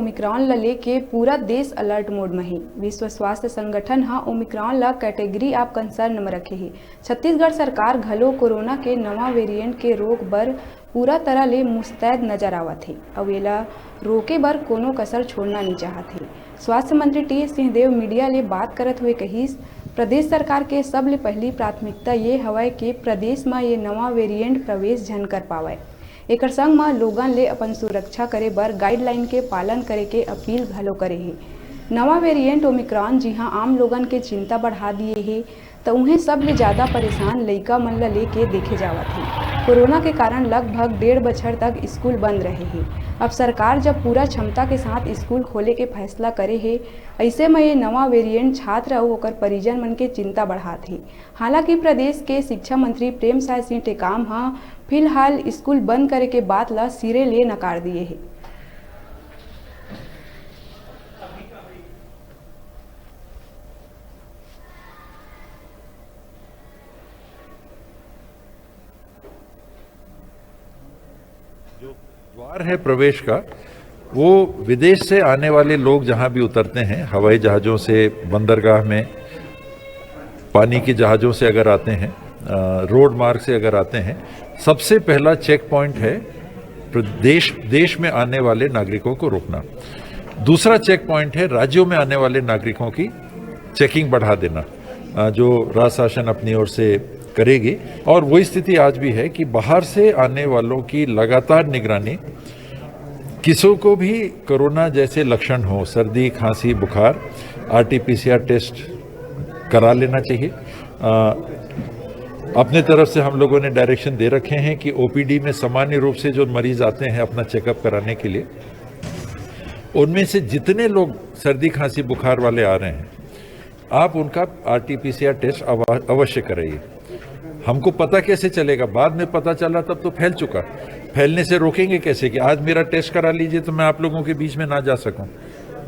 Omicron ला लेके पूरा देश अलर्ट मोड में है। विश्व स्वास्थ्य संगठन हा ओमिक्रॉन ला कैटेगरी ऑफ कंसर्न में रखे है। छत्तीसगढ़ सरकार घलो कोरोना के नवा वेरिएंट के रोक बर पूरा तरह ले मुस्तैद नजर आवत है। अब एला रोके बर कोनो कसर छोड़ना नहीं चाहत है। स्वास्थ्य मंत्री टी.एस. सिंहदेव मीडिया ले बात करत हुए कहिस, प्रदेश सरकार के सबले पहली प्राथमिकता ये हवय कि प्रदेश में ये नवा वेरिएंट प्रवेश झन कर पावय। एकर संग में लोगन ले अपन सुरक्षा करे बर गाइडलाइन के पालन करे के अपील घलो करे है। नवा वेरिएंट ओमिक्रॉन जिहां आम लोगन के चिंता बढ़ा दिए है, तो उन्हें सबले ज़्यादा परेशान लइका मन ला लेके देखे जावत है। कोरोना के कारण लगभग 1.5 बछर तक स्कूल बंद रहे हैं। अब सरकार जब पूरा क्षमता के साथ स्कूल खोले के फैसला करे है, ऐसे में ये नवा वेरिएंट छात्र और ओकर परिजन मन के चिंता बढ़ात है। हालांकि प्रदेश के शिक्षा मंत्री प्रेमसाय सिंह टेकाम हाँ फिलहाल स्कूल बंद करे के बात ला सिरे ले नकार दिए है। जो द्वार है प्रवेश का, वो विदेश से आने वाले लोग जहां भी उतरते हैं, हवाई जहाज़ों से, बंदरगाह में, पानी के जहाज़ों से अगर आते हैं, रोड मार्ग से अगर आते हैं, सबसे पहला चेक पॉइंट है देश में आने वाले नागरिकों को रोकना। दूसरा चेक पॉइंट है राज्यों में आने वाले नागरिकों की चेकिंग बढ़ा देना, जो राज्य शासन अपनी ओर से करेगी। और वही स्थिति आज भी है कि बाहर से आने वालों की लगातार निगरानी, किसी को भी कोरोना जैसे लक्षण हो, सर्दी, खांसी, बुखार, RT-PCR टेस्ट करा लेना चाहिए। अपने तरफ से हम लोगों ने डायरेक्शन दे रखे हैं कि OPD में सामान्य रूप से जो मरीज आते हैं अपना चेकअप कराने के लिए, उनमें से जितने लोग सर्दी, खांसी, बुखार वाले आ रहे हैं, आप उनका RT-PCR टेस्ट अवश्य कराइए। हमको पता कैसे चलेगा? बाद में पता चला तब तो फैल चुका। फैलने से रोकेंगे कैसे कि आज मेरा टेस्ट करा लीजिए तो मैं आप लोगों के बीच में ना जा सकूं।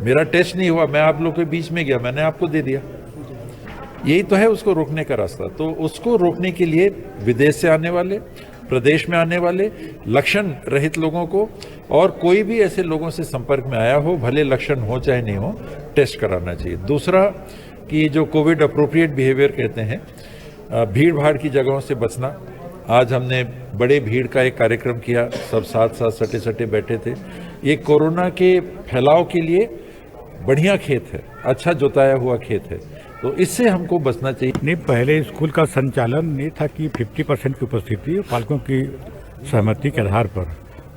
मेरा टेस्ट नहीं हुआ, मैं आप लोगों के बीच में गया, मैंने आपको दे दिया। यही तो है उसको रोकने का रास्ता। तो उसको रोकने के लिए विदेश से आने वाले, प्रदेश में आने वाले लक्षण रहित लोगों को और कोई भी ऐसे लोगों से संपर्क में आया हो, भले लक्षण हो चाहे नहीं हो, टेस्ट कराना चाहिए। दूसरा कि जो कोविड अप्रोप्रिएट बिहेवियर कहते हैं, भीड़ भाड़ की जगहों से बचना। आज हमने बड़े भीड़ का एक कार्यक्रम किया, सब साथ साथ सटे सटे बैठे थे। ये कोरोना के फैलाव के लिए बढ़िया खेत है, अच्छा जोताया हुआ खेत है, तो इससे हमको बचना चाहिए। नहीं, पहले स्कूल का संचालन ये था कि 50% की उपस्थिति पालकों की सहमति के आधार पर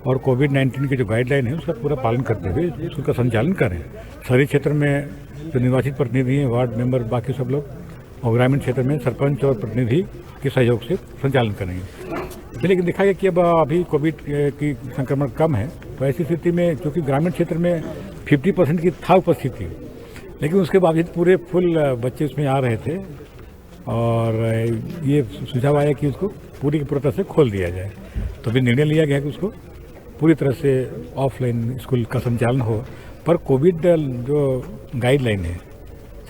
और कोविड-19 की जो गाइडलाइन है उसका पूरा पालन करते हुए स्कूल का संचालन करें। शहरी क्षेत्र में जो निर्वाचित प्रतिनिधि हैं, वार्ड मेंबर, बाकी सब लोग, और ग्रामीण क्षेत्र में सरपंच और प्रतिनिधि के सहयोग से संचालन करेंगे। लेकिन देखा गया कि अब अभी कोविड की संक्रमण कम है, तो ऐसी स्थिति में चूँकि ग्रामीण क्षेत्र में 50% की था उपस्थिति, लेकिन उसके बावजूद पूरे फुल बच्चे उसमें आ रहे थे और ये सुझाव आया कि उसको पूरी तरह से खोल दिया जाए। तो अभी निर्णय लिया गया कि उसको पूरी तरह से ऑफलाइन स्कूल का संचालन हो, पर कोविड जो गाइडलाइन है,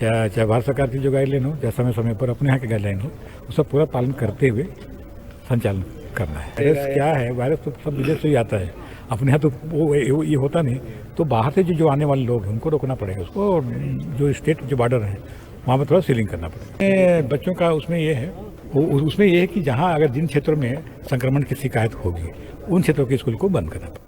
चाहे भारत सरकार की जो गाइडलाइन हो, चाहे समय समय पर अपने यहाँ की गाइडलाइन हो, उसका पूरा पालन करते हुए संचालन करना है। वायरस क्या है? वायरस तो सब विदेश से ही आता है, अपने यहाँ तो वो ये होता नहीं। तो बाहर से जो आने वाले लोग हैं उनको रोकना पड़ेगा उसको, और जो स्टेट जो बॉर्डर है वहाँ पर थोड़ा सीलिंग करना पड़ेगा। बच्चों का उसमें ये है, उसमें ये है कि जहाँ अगर जिन क्षेत्रों में संक्रमण की शिकायत होगी उन क्षेत्रों के स्कूल को बंद करना पड़ेगा।